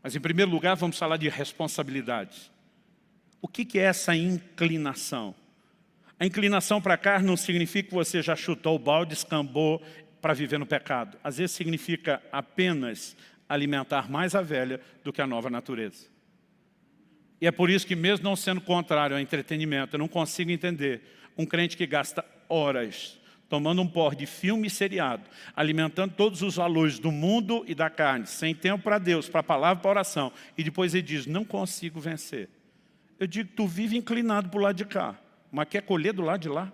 Mas, em primeiro lugar, vamos falar de responsabilidade. O que é essa inclinação? A inclinação para a carne não significa que você já chutou o balde, escambou para viver no pecado. Às vezes significa apenas alimentar mais a velha do que a nova natureza. E é por isso que, mesmo não sendo contrário ao entretenimento, eu não consigo entender um crente que gasta horas tomando um porre de filme e seriado, alimentando todos os valores do mundo e da carne, sem tempo para Deus, para a palavra, para a oração, e depois ele diz, não consigo vencer. Eu digo, tu vive inclinado para o lado de cá, mas quer colher do lado de lá?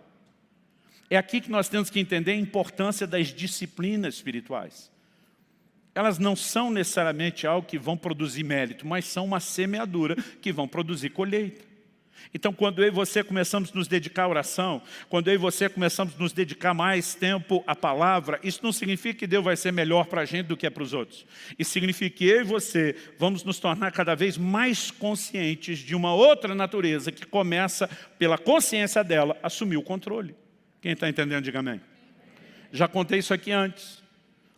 É aqui que nós temos que entender a importância das disciplinas espirituais. Elas não são necessariamente algo que vão produzir mérito, mas são uma semeadura que vão produzir colheita. Então, quando eu e você começamos a nos dedicar à oração, quando eu e você começamos a nos dedicar mais tempo à palavra, isso não significa que Deus vai ser melhor para a gente do que é para os outros. Isso significa que eu e você vamos nos tornar cada vez mais conscientes de uma outra natureza que começa, pela consciência dela, a assumir o controle. Quem está entendendo, diga amém. Já contei isso aqui antes.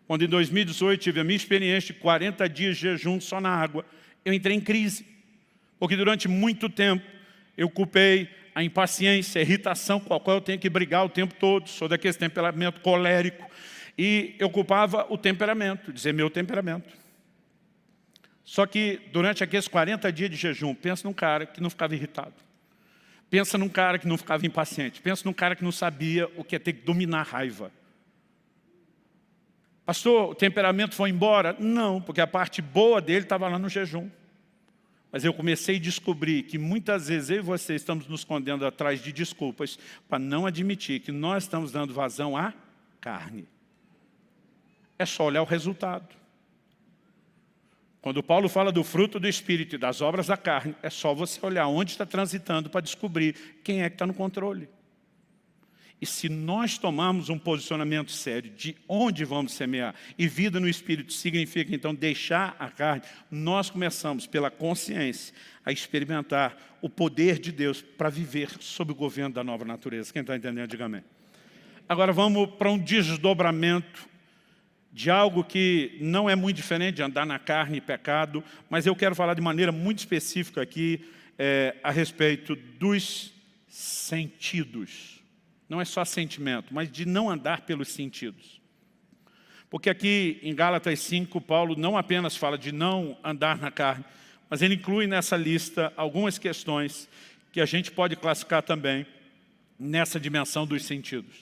Quando em 2018 tive a minha experiência de 40 dias de jejum só na água, eu entrei em crise. Porque durante muito tempo eu culpei a impaciência, a irritação com a qual eu tenho que brigar o tempo todo. Sou daquele temperamento colérico. E eu culpava o temperamento, dizer meu temperamento. Só que durante aqueles 40 dias de jejum, pensa num cara que não ficava irritado. Pensa num cara que não ficava impaciente. Pensa num cara que não sabia o que é ter que dominar a raiva. Pastor, o temperamento foi embora? Não, porque a parte boa dele estava lá no jejum. Mas eu comecei a descobrir que muitas vezes eu e você estamos nos escondendo atrás de desculpas para não admitir que nós estamos dando vazão à carne. É só olhar o resultado. Quando Paulo fala do fruto do Espírito e das obras da carne, é só você olhar onde está transitando para descobrir quem é que está no controle. E se nós tomarmos um posicionamento sério de onde vamos semear, e vida no Espírito significa então deixar a carne, nós começamos pela consciência a experimentar o poder de Deus para viver sob o governo da nova natureza. Quem está entendendo, diga amém. Agora vamos para um desdobramento de algo que não é muito diferente de andar na carne e pecado, mas eu quero falar de maneira muito específica aqui a respeito dos sentidos. Não é só sentimento, mas de não andar pelos sentidos. Porque aqui em Gálatas 5, Paulo não apenas fala de não andar na carne, mas ele inclui nessa lista algumas questões que a gente pode classificar também nessa dimensão dos sentidos,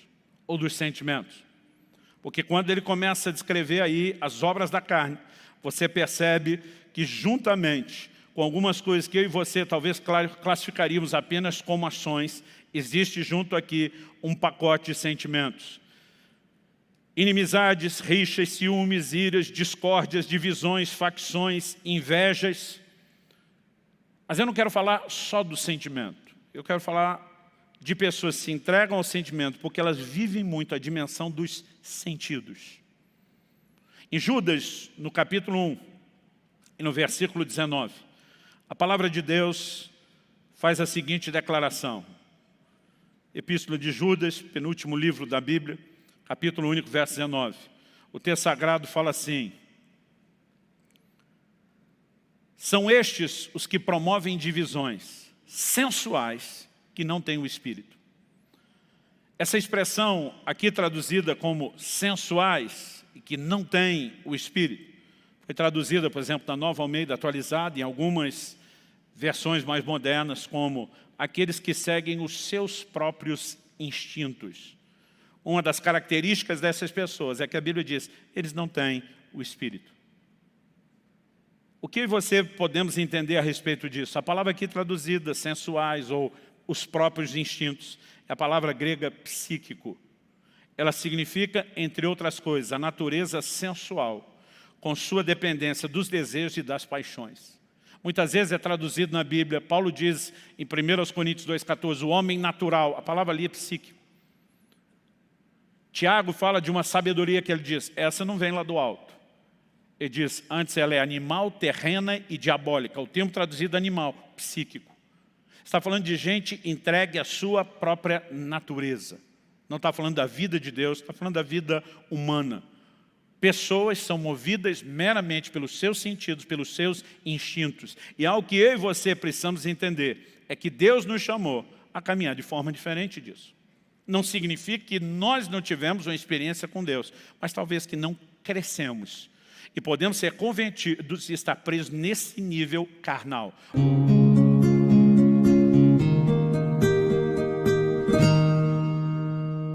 ou dos sentimentos. Porque quando ele começa a descrever aí as obras da carne, você percebe que juntamente com algumas coisas que eu e você talvez classificaríamos apenas como ações, existe junto aqui um pacote de sentimentos. Inimizades, rixas, ciúmes, iras, discórdias, divisões, facções, invejas. Mas eu não quero falar só do sentimento. Eu quero falar de pessoas que se entregam ao sentimento porque elas vivem muito a dimensão dos sentidos. Em Judas, no capítulo 1, e no versículo 19, a palavra de Deus faz a seguinte declaração. Epístola de Judas, penúltimo livro da Bíblia, capítulo único, verso 19. O texto sagrado fala assim: são estes os que promovem divisões sensuais que não têm o Espírito. Essa expressão aqui traduzida como sensuais e que não têm o Espírito, foi traduzida, por exemplo, na Nova Almeida atualizada, em algumas versões mais modernas, como aqueles que seguem os seus próprios instintos. Uma das características dessas pessoas é que a Bíblia diz, eles não têm o Espírito. O que você podemos entender a respeito disso? A palavra aqui traduzida, sensuais ou os próprios instintos, é a palavra grega psíquico. Ela significa, entre outras coisas, a natureza sensual, com sua dependência dos desejos e das paixões. Muitas vezes é traduzido na Bíblia, Paulo diz em 1 Coríntios 2,14, o homem natural, a palavra ali é psíquico. Tiago fala de uma sabedoria que ele diz, essa não vem lá do alto. Ele diz, antes ela é animal, terrena e diabólica. O termo traduzido é animal, psíquico. Está falando de gente entregue à sua própria natureza. Não está falando da vida de Deus, está falando da vida humana. Pessoas são movidas meramente pelos seus sentidos, pelos seus instintos. E algo que eu e você precisamos entender é que Deus nos chamou a caminhar de forma diferente disso. Não significa que nós não tivemos uma experiência com Deus, mas talvez que não crescemos. E podemos ser convertidos e estar presos nesse nível carnal.